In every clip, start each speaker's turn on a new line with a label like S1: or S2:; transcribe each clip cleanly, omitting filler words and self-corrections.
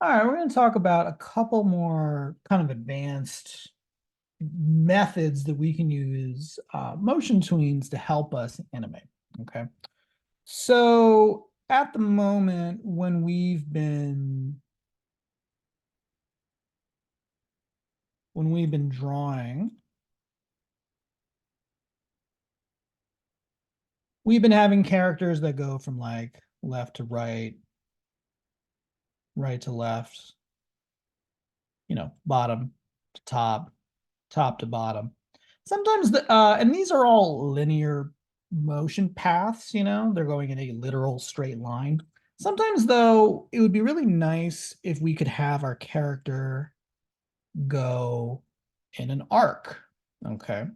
S1: All right, we're going to talk about a couple more kind of advanced methods that we can use motion tweens to help us animate. Okay. So at the moment, when we've been drawing, we've been having characters that go from like left to right, right to left, bottom to top, top to bottom. Sometimes and these are all linear motion paths, they're going in a literal straight line. Sometimes though, it would be really nice if we could have our character go in an arc. Okay.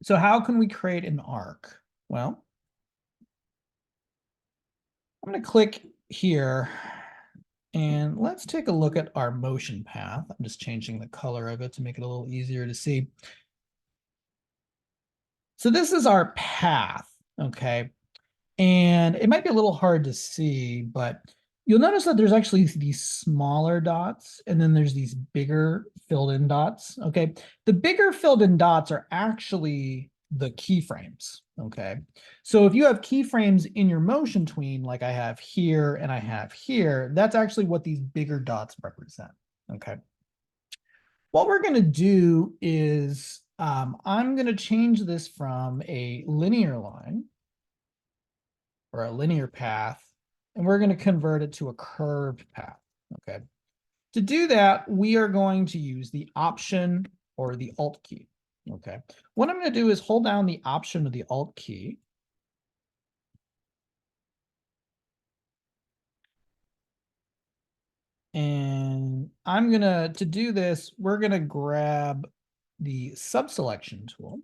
S1: So how can we create an arc? Well, I'm going to click here and let's take a look at our motion path. I'm just changing the color of it to make it a little easier to see. So this is our path, okay? And it might be a little hard to see, but you'll notice that there's actually these smaller dots, and then there's these bigger filled in dots, okay? The bigger filled in dots are actually the keyframes, okay? So if you have keyframes in your motion tween, like I have here and I have here, that's actually what these bigger dots represent, okay? What we're going to do is I'm going to change this from a linear line or a linear path, and we're going to convert it to a curved path. Okay. To do that, we are going to use the Option or the Alt key. Okay. What I'm going to do is hold down the Option or the Alt key. And to do this, we're going to grab the subselection tool.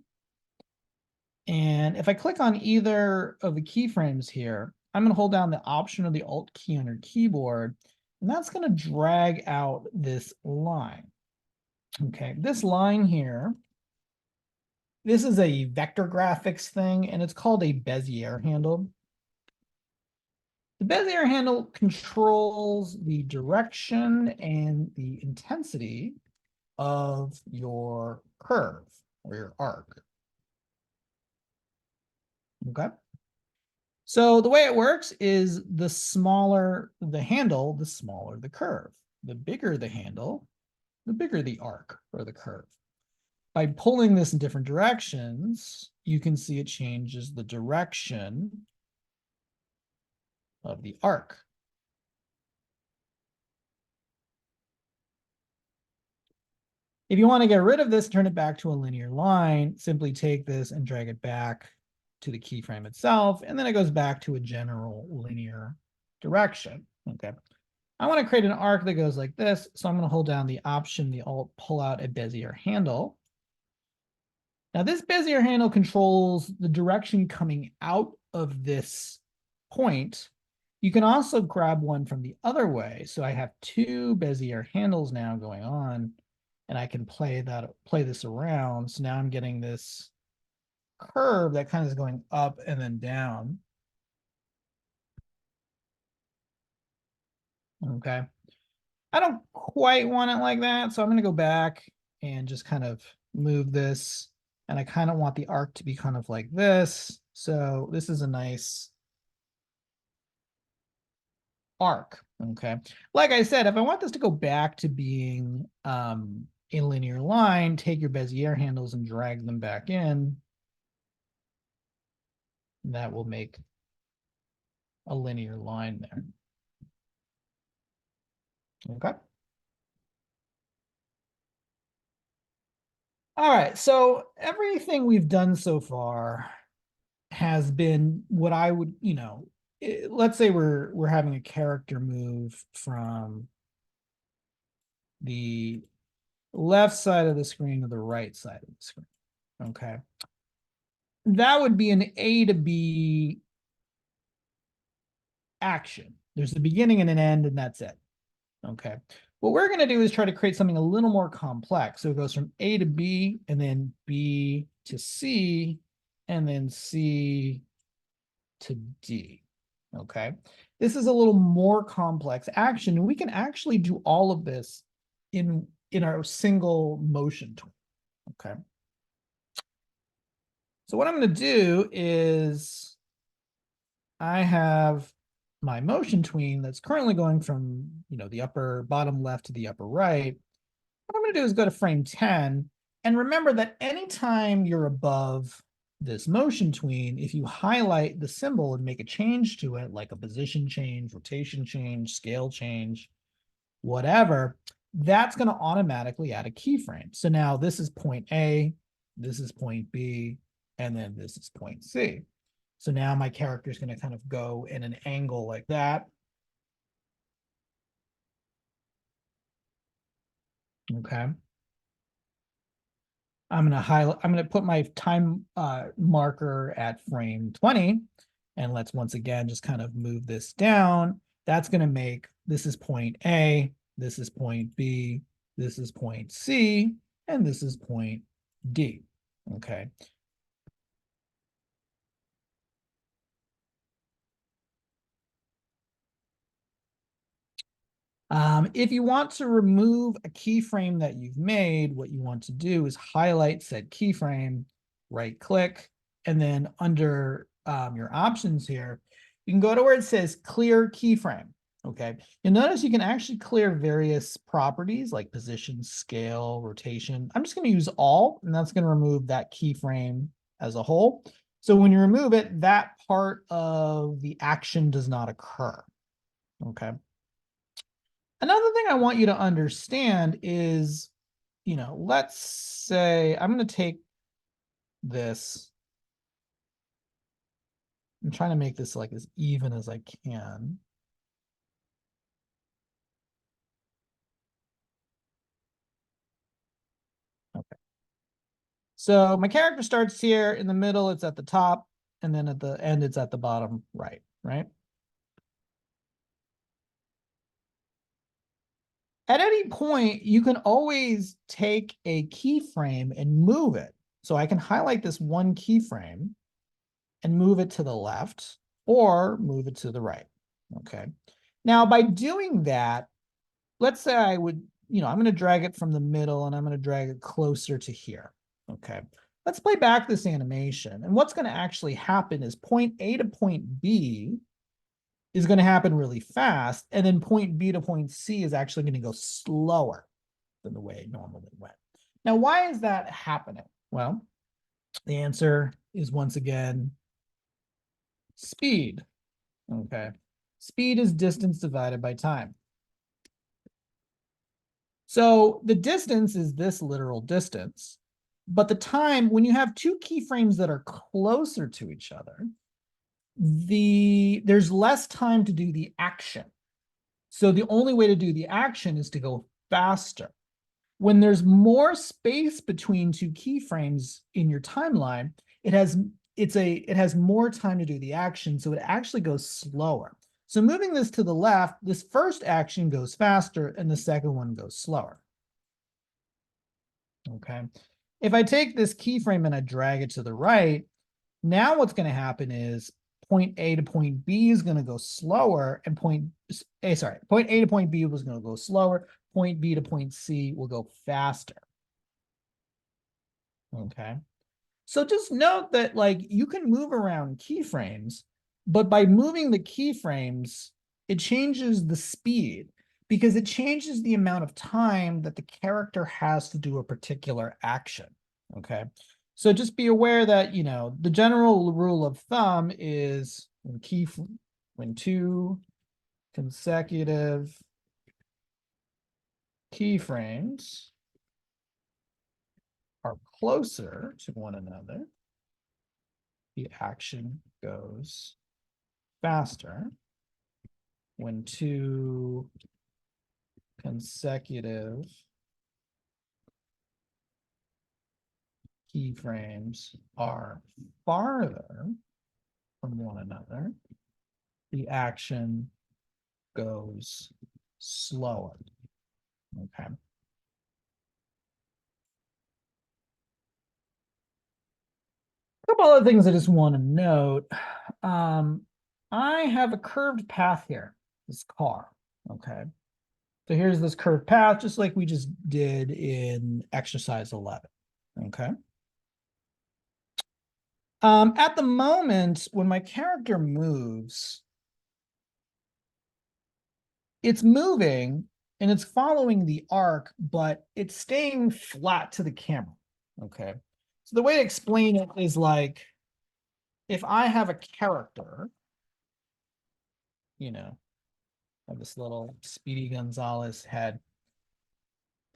S1: And if I click on either of the keyframes here, I'm going to hold down the Option or the Alt key on your keyboard, and that's going to drag out this line. Okay, this line here, this is a vector graphics thing, and it's called a Bezier handle. The Bezier handle controls the direction and the intensity of your curve or your arc. Okay. So the way it works is the smaller the handle, the smaller the curve. The bigger the handle, the bigger the arc or the curve. By pulling this in different directions, you can see it changes the direction of the arc. If you want to get rid of this, turn it back to a linear line, simply take this and drag it back to the keyframe itself, and then it goes back to a general linear direction. Okay. I want to create an arc that goes like this, so I'm going to hold down the Option, the Alt, pull out a Bezier handle. Now this Bezier handle controls the direction coming out of this point. You can also grab one from the other way. So I have two Bezier handles now going on, and I can play this around. So now I'm getting this curve that kind of is going up and then down. Okay. I don't quite want it like that, so I'm going to go back and just kind of move this. And I kind of want the arc to be kind of like this. So this is a nice arc. Okay. Like I said, if I want this to go back to being a linear line, take your Bezier handles and drag them back in. That will make a linear line there. Okay. All right. So everything we've done so far has been what I would, let's say we're having a character move from the left side of the screen to the right side of the screen. Okay. That would be an A to B action. There's the beginning and an end, and that's it. Okay. What we're going to do is try to create something a little more complex. So it goes from A to B, and then B to C, and then C to D. Okay. This is a little more complex action, and we can actually do all of this in our single motion tool. Okay. So what I'm going to do is I have my motion tween that's currently going from, the upper bottom left to the upper right. What I'm going to do is go to frame 10. And remember that anytime you're above this motion tween, if you highlight the symbol and make a change to it, like a position change, rotation change, scale change, whatever, that's going to automatically add a keyframe. So now this is point A, this is point B, and then this is point C. So now my character is going to kind of go in an angle like that. Okay. I'm going to put my time marker at frame 20, and let's once again just kind of move this down. That's going to make, this is point A, this is point B, this is point C, and this is point D. Okay. If you want to remove a keyframe that you've made, what you want to do is highlight said keyframe, right click, and then under your options here, you can go to where it says clear keyframe. Okay. You'll notice you can actually clear various properties like position, scale, rotation. I'm just going to use all, and that's going to remove that keyframe as a whole. So when you remove it, that part of the action does not occur. Okay. Another thing I want you to understand is, let's say I'm going to take this. I'm trying to make this like as even as I can. Okay. So my character starts here in the middle, it's at the top, and then at the end, it's at the bottom right, right? At any point, you can always take a keyframe and move it. So I can highlight this one keyframe and move it to the left or move it to the right. Okay. Now, by doing that, let's say I would, I'm going to drag it from the middle and I'm going to drag it closer to here. Okay. Let's play back this animation. And what's going to actually happen is point A to point B is going to happen really fast. And then point B to point C is actually going to go slower than the way it normally went. Now, why is that happening? Well, the answer is once again speed. Okay. Speed is distance divided by time. So the distance is this literal distance, but the time, when you have two keyframes that are closer to each other, there's less time to do the action. So the only way to do the action is to go faster. When there's more space between two keyframes in your timeline, it has more time to do the action, so it actually goes slower. So moving this to the left, this first action goes faster and the second one goes slower. Okay. If I take this keyframe and I drag it to the right, now what's going to happen is point A to point B is going to go slower, and point A to point B was going to go slower. Point B to point C will go faster. Okay. So just note that like you can move around keyframes, but by moving the keyframes, it changes the speed because it changes the amount of time that the character has to do a particular action. Okay. So just be aware that, the general rule of thumb is when two consecutive keyframes are closer to one another, the action goes faster. When two consecutive keyframes are farther from one another, the action goes slower. Okay. A couple other things I just want to note. I have a curved path here, this car, okay? So here's this curved path, just like we just did in exercise 11, okay? At the moment, when my character moves, it's moving and it's following the arc, but it's staying flat to the camera, okay? So the way to explain it is like, if I have a character, you know, have this little Speedy Gonzalez head,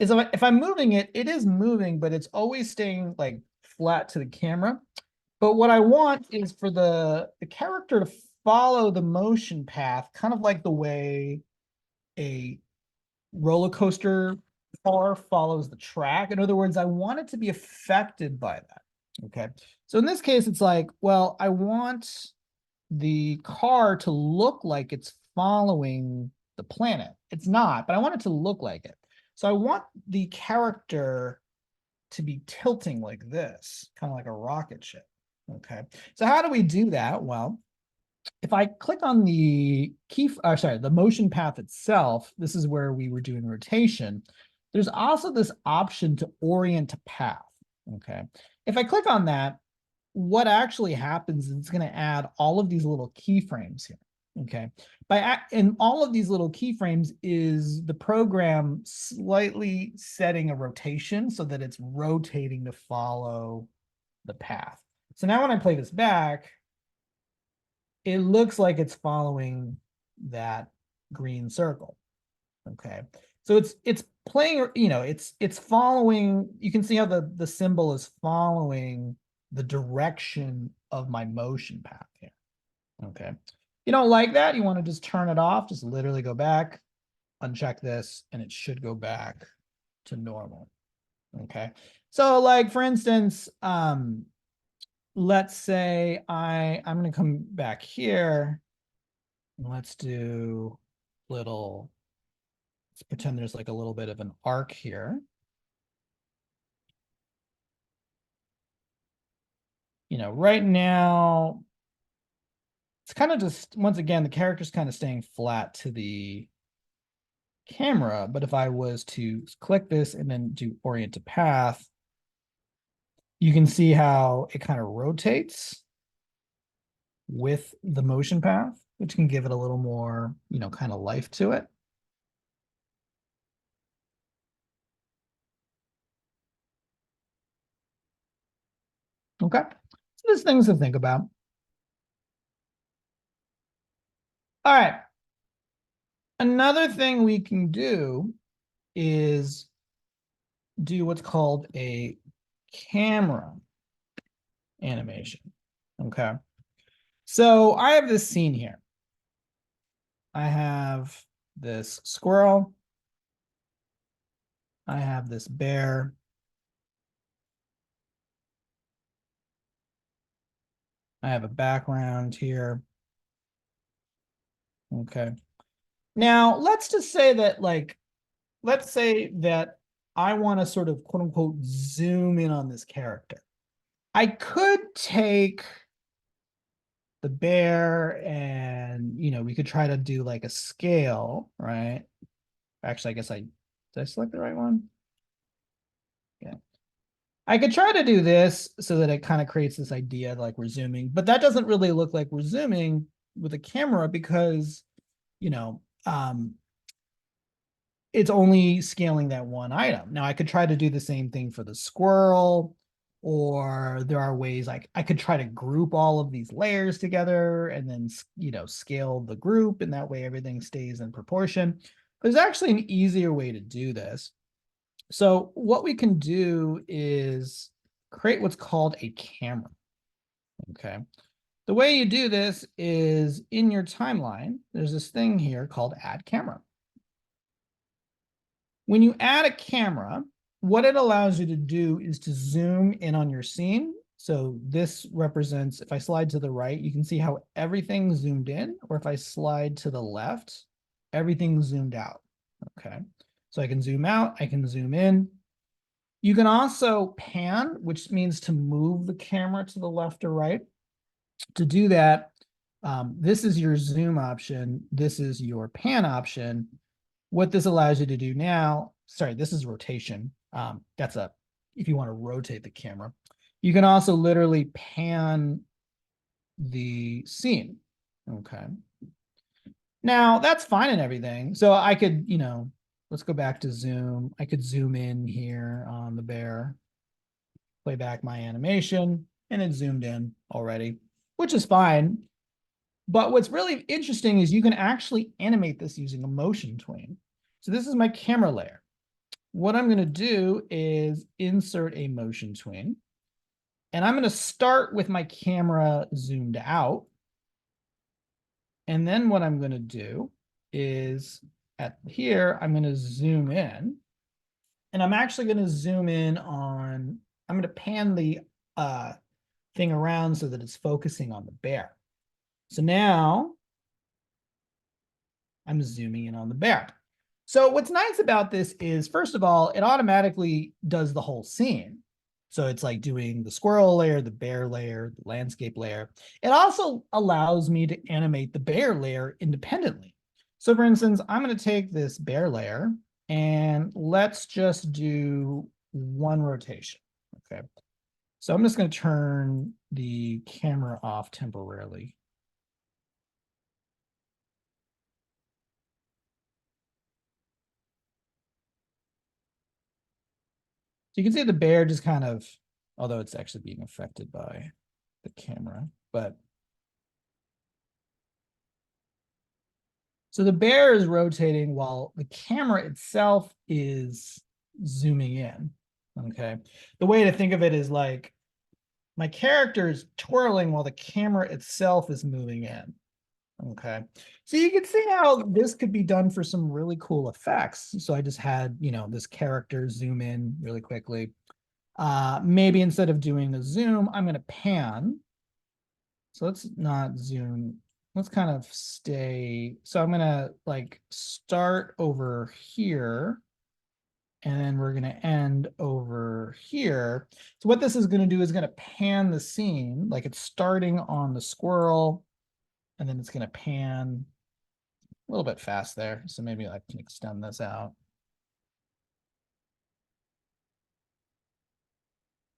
S1: is if I'm moving it, it is moving, but it's always staying like flat to the camera. But what I want is for the character to follow the motion path, kind of like the way a roller coaster car follows the track. In other words, I want it to be affected by that. Okay. So in this case, it's like, well, I want the car to look like it's following the planet. It's not, but I want it to look like it. So I want the character to be tilting like this, kind of like a rocket ship. Okay. So how do we do that? Well, if I click on the the motion path itself, this is where we were doing rotation. There's also this option to orient to path. Okay. If I click on that, what actually happens is it's going to add all of these little keyframes here. Okay. And all of these little keyframes is the program slightly setting a rotation so that it's rotating to follow the path. So now when I play this back, it looks like it's following that green circle. Okay. So it's playing, it's following, you can see how the symbol is following the direction of my motion path here. Okay. You don't like that, you want to just turn it off, just literally go back, uncheck this, and it should go back to normal. Okay. So like for instance, let's say I'm going to come back here. Let's do little, let's pretend there's like a little bit of an arc here. Right now, it's kind of just, once again, the character's kind of staying flat to the camera. But if I was to click this and then do orient to path, you can see how it kind of rotates with the motion path, which can give it a little more, kind of life to it. Okay. So there's things to think about. All right. Another thing we can do is do what's called a camera animation. Okay. So I have this scene here. I have this squirrel. I have this bear. I have a background here. Okay. Now, let's just say that, let's say that I want to sort of quote unquote zoom in on this character. I could take the bear and, we could try to do like a scale, right? Actually, I guess did I select the right one? Yeah. I could try to do this so that it kind of creates this idea like we're zooming, but that doesn't really look like we're zooming with a camera because, you know, um, it's only scaling that one item. Now I could try to do the same thing for the squirrel, or there are ways like I could try to group all of these layers together and then, scale the group, and that way everything stays in proportion. There's actually an easier way to do this. So what we can do is create what's called a camera. Okay. The way you do this is in your timeline, there's this thing here called add camera. When you add a camera, what it allows you to do is to zoom in on your scene. So this represents, if I slide to the right, you can see how everything's zoomed in, or if I slide to the left, everything's zoomed out. Okay. So I can zoom out, I can zoom in. You can also pan, which means to move the camera to the left or right. To do that, This is your zoom option. This is your pan option. What this allows you to do now, sorry, this is rotation. That's if you want to rotate the camera. You can also literally pan the scene. Okay. Now that's fine and everything. So I could, let's go back to zoom. I could zoom in here on the bear, play back my animation, and it zoomed in already, which is fine. But what's really interesting is you can actually animate this using a motion tween. So this is my camera layer. What I'm going to do is insert a motion tween. And I'm going to start with my camera zoomed out. And then what I'm going to do is at here, I'm going to zoom in. And I'm actually going to zoom in on, I'm going to pan the thing around so that it's focusing on the bear. So now I'm zooming in on the bear. So what's nice about this is, first of all, it automatically does the whole scene. So it's like doing the squirrel layer, the bear layer, the landscape layer. It also allows me to animate the bear layer independently. So for instance, I'm going to take this bear layer and let's just do one rotation. Okay. So I'm just going to turn the camera off temporarily. So you can see the bear just kind of, although it's actually being affected by the camera, but so the bear is rotating while the camera itself is zooming in. Okay. The way to think of it is like my character is twirling while the camera itself is moving in. Okay. So you can see how this could be done for some really cool effects. So I just had, this character zoom in really quickly. Maybe instead of doing a zoom, I'm going to pan. So let's not zoom. Let's kind of stay. So I'm going to like start over here. And then we're going to end over here. So what this is going to do is going to pan the scene. Like it's starting on the squirrel. And then it's going to pan a little bit fast there. So maybe I can extend this out.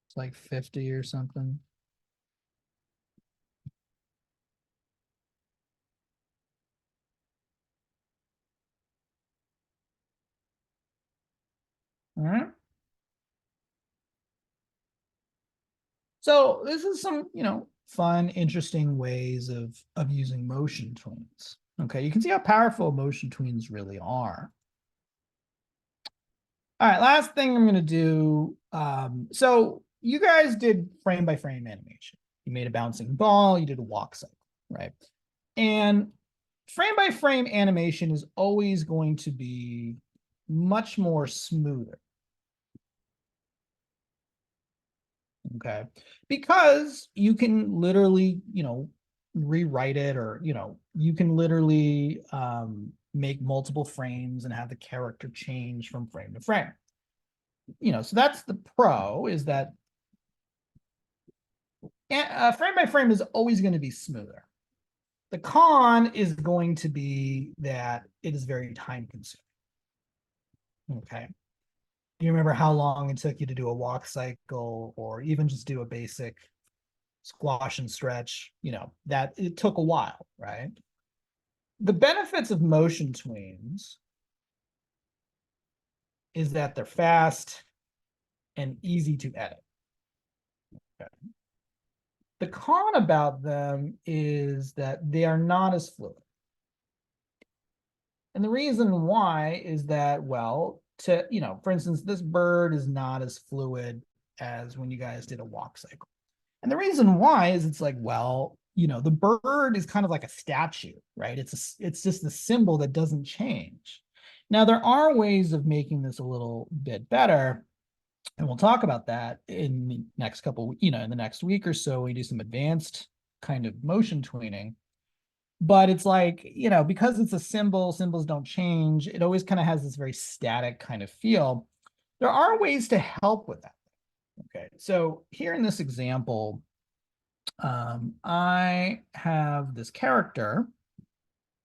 S1: It's like 50 or something. All right. So this is some, fun, interesting ways of using motion tweens. Okay, you can see how powerful motion tweens really are. All right, last thing I'm going to do. So you guys did frame by frame animation. You made a bouncing ball, you did a walk cycle, right? And frame by frame animation is always going to be much more smoother. Okay. Because you can literally, rewrite it, or, you can literally make multiple frames and have the character change from frame to frame. So that's the pro, is that frame by frame is always going to be smoother. The con is going to be that it is very time consuming. Okay. Do you remember how long it took you to do a walk cycle, or even just do a basic squash and stretch? That it took a while, right? The benefits of motion tweens is that they're fast and easy to edit. Okay. The con about them is that they are not as fluid. And the reason why is that, well, for instance, this bird is not as fluid as when you guys did a walk cycle. And the reason why is it's like, well, the bird is kind of like a statue, right? It's just a symbol that doesn't change. Now, there are ways of making this a little bit better, and we'll talk about that in the next in the next week or so. We do some advanced kind of motion tweening. But it's like, because it's a symbol, symbols don't change. It always kind of has this very static kind of feel. There are ways to help with that. Okay, so here in this example, I have this character,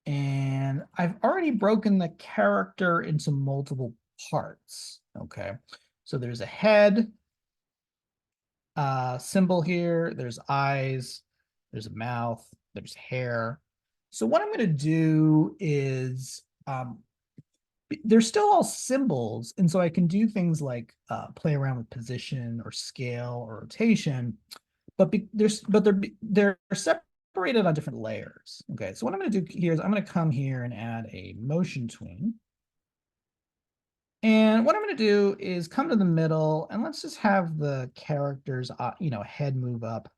S1: and I've already broken the character into multiple parts. Okay, so there's a head symbol here, there's eyes, there's a mouth, there's hair. So what I'm going to do is they're still all symbols, and so I can do things like play around with position or scale or rotation, but they're separated on different layers. Okay, so what I'm going to do here is I'm going to come here and add a motion tween. And what I'm going to do is come to the middle, and let's just have the character's head move up,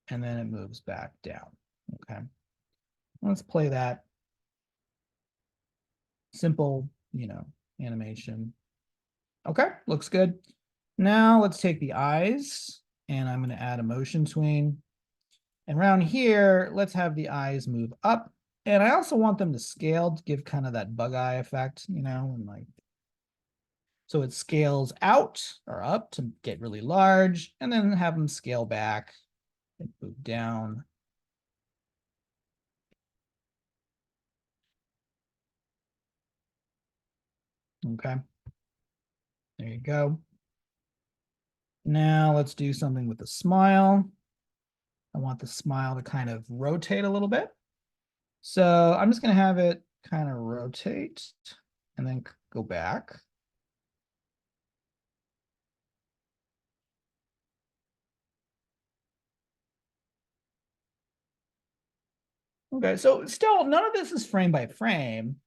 S1: and then it moves back down. Okay, let's play that simple, animation. Okay, looks good. Now let's take the eyes, and I'm going to add a motion tween. And around here, let's have the eyes move up. And I also want them to scale to give kind of that bug eye effect, and like, so it scales out or up to get really large, and then have them scale back and move down. Okay, there you go. Now let's do something with the smile. I want the smile to kind of rotate a little bit. So I'm just going to have it kind of rotate and then go back. Okay, so still none of this is frame by frame,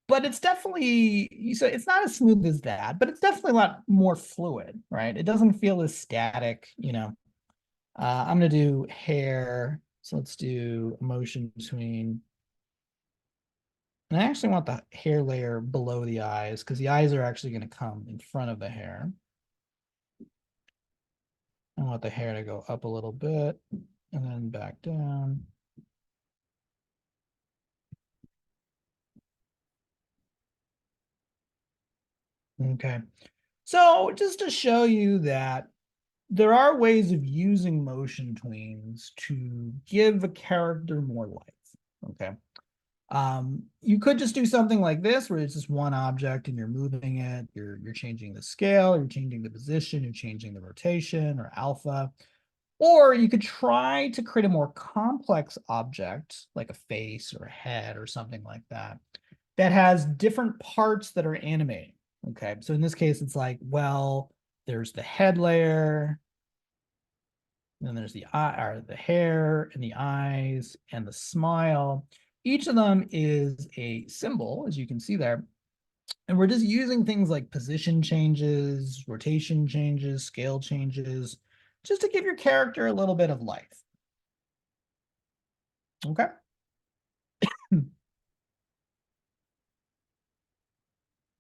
S1: but it's definitely, so it's not as smooth as that, but it's definitely a lot more fluid, right? It doesn't feel as static. I'm going to do hair. So let's do motion between. And I actually want the hair layer below the eyes because the eyes are actually going to come in front of the hair. I want the hair to go up a little bit and then back down. Okay. So just to show you that there are ways of using motion tweens to give a character more life. Okay. You could just do something like this where it's just one object and you're moving it, you're changing the scale, you're changing the position, you're changing the rotation or alpha. Or you could try to create a more complex object like a face or a head or something like that that has different parts that are animating. Okay, so in this case, it's like, well, there's the head layer, then there's the eye or the hair and the eyes and the smile. Each of them is a symbol, as you can see there. And we're just using things like position changes, rotation changes, scale changes, just to give your character a little bit of life. Okay.